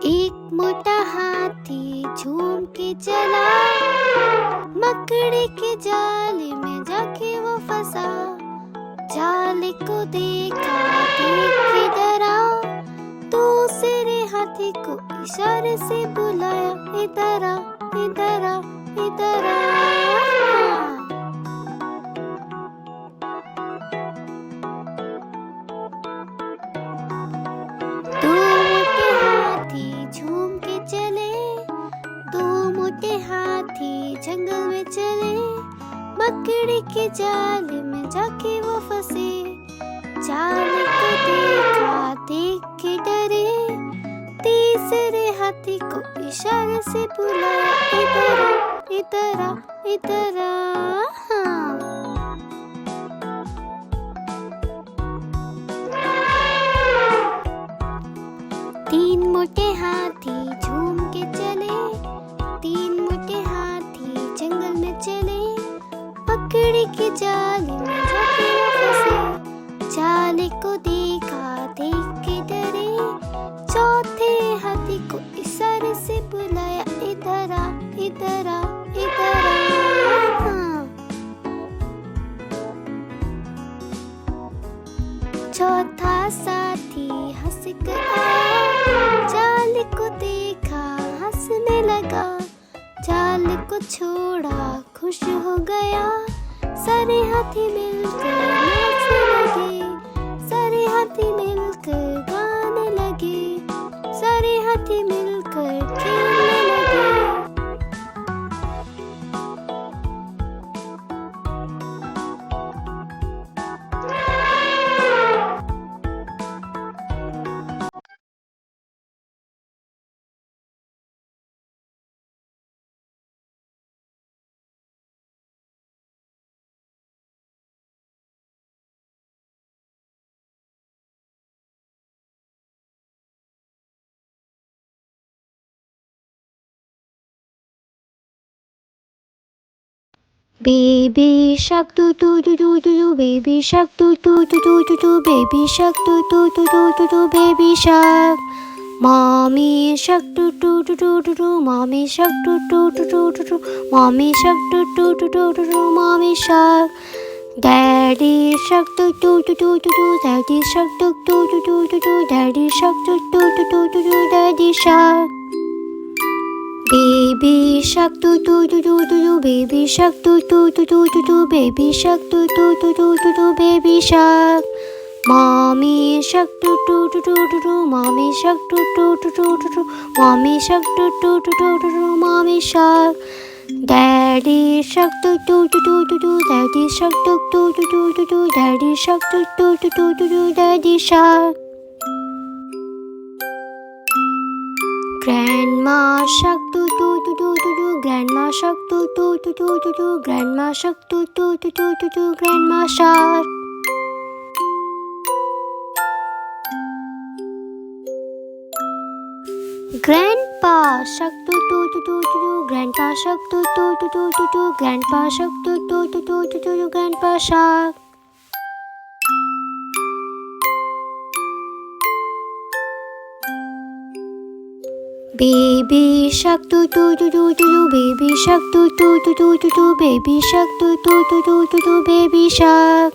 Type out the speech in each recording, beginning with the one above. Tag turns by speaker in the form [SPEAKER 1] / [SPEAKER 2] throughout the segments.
[SPEAKER 1] एक मोटा हाथी झूम के चला, मकड़ी के जाल में जाके वो फंसा। जाल को देखा, देख के डरा, दूसरे हाथी को इशारे से बुलाया, इधर आ, इधर आ, इधर आ। दो मोटे हाथी झूम के चले, दो मोटे हाथी जंगल में चले, मकड़ी के जाल में जाके वो फंसे। जाल को देखा, देख के डरे, तीसरे हाथी को इशारे से बुलाया, इधर आ, इधर आ, इधर आ। तीन मोटे हाथी झूम के चले, तीन मोटे हाथी जंगल में चले, मकड़ी के जाल में जाके वो फंसे। जाल को देखा, देख के डरे, चौथे हाथी को इशारे से बुलाया, इधर आ, इधर आ, इधर आ। चौथा साथी हंस कर आया, जाल को देखा, हंसने लगा। जाल को छोड़ा, खुश हो गया, सारे हाथी मिलकर नाचने लगे, सारे हाथी मिलकर गाने लगे, सारे हाथी मिलकर खेलने लगे। Baby shark do do do do do do, baby shark do do do do do do, baby shark do do do do do do, baby shark. Mommy shark do do do do do do, mommy shark do do do do do do, mommy shark do do do do do do, mommy shark. Daddy shark do do do do do do, daddy shark do do do do do do, daddy shark do do do do do do, daddy shark. Baby shark do do do do do do, baby shark do do do do do do, baby shark do do do do do do, baby shark. Mommy shark do do do do do do, mommy shark do do do do do do, mommy shark do do do do do do, mommy shark. Daddy shark do do do do do do, daddy shark do do do do do do, daddy shark do do do do do do, daddy shark. Grandma shark do do do do do do, grandma shark do do do do do do, grandma shark do do do do do do, grandma shark. Grandpa shark do do do do do do, grandpa shark do do do do do do, grandpa shark do do do do do do, grandpa shark. Baby shark do do do do do do, baby shark do do do do do do, baby shark do do do do do do, baby shark.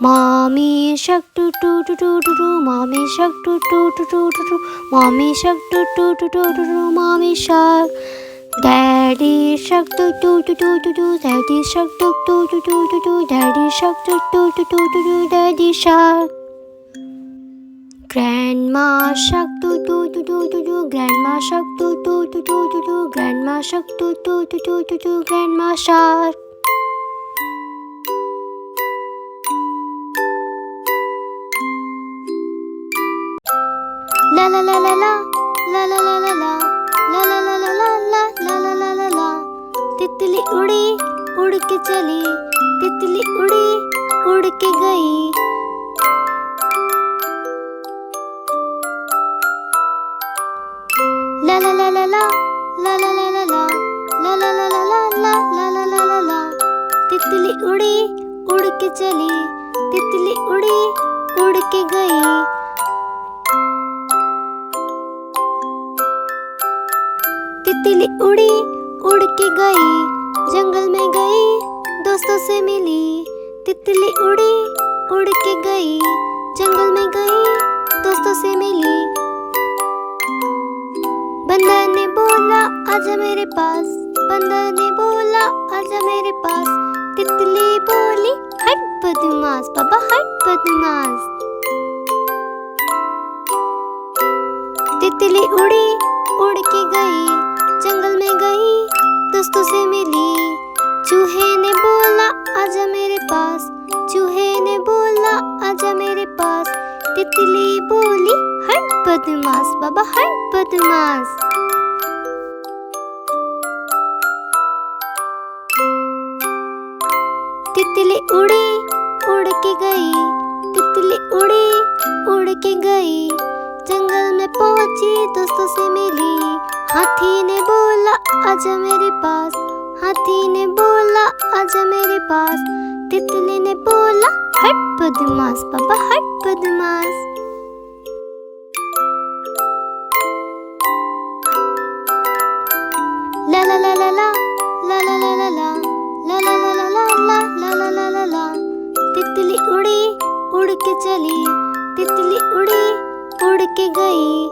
[SPEAKER 1] Mommy shark do do do do do do, mommy shark do do do do do do, mommy shark do do do do do do, mommy shark. Daddy shark do do do do do do, daddy shark do do do do do do, daddy shark do do do do do do, daddy shark. Grandma shark do do do do do do, grandma shark do do do do do do, grandma shark do do do do do do, grandma shark. La la la la la, la la la la la, la la la la la la, la la la la la. तितली उड़ी, उड़ के चली, तितली उड़ी, उड़ के गई। La la la la la, la la la la la, la la la la la la, la la la la la. तितली उड़ी, उड़ के चली, तितली उड़ी, उड़ के गई। तितली उड़ी उड़ के गई, जंगल में गई, दोस्तों से मिली। तितली उड़ी उड़ के गई, जंगल में गई, दोस्तों से मिली। बंदर ने बोला आजा मेरे पास, बंदर ने बोला आजा मेरे पास। तितली बोली हट बदमाश बाबा हट बदमाश। तितली उड़ी उड़ के गई, जंगल में गई, दोस्तों से मिली। चूहे ने बोला आजा मेरे पास, चूहे ने बोला आजा मेरे पास। तितली बोली हट बदमाश बाबा हट बदमाश। तितली उड़ी उड़ के गई, तितली उड़ी उड़ के गई, जंगल में पहुंची, दोस्तों से मिली। हाथी ने बोला आजा मेरे पास, हाथी ने बोला आजा मेरे पास। तितली ने बोला हट बदमाश बाबा हट बदमाश। ला ला ला ला ला ला ला ला ला ला ला ला ला ला ला ला ला ला ला। तितली उड़ी उड़ के चली, तितली उड़ी उड़ के गई,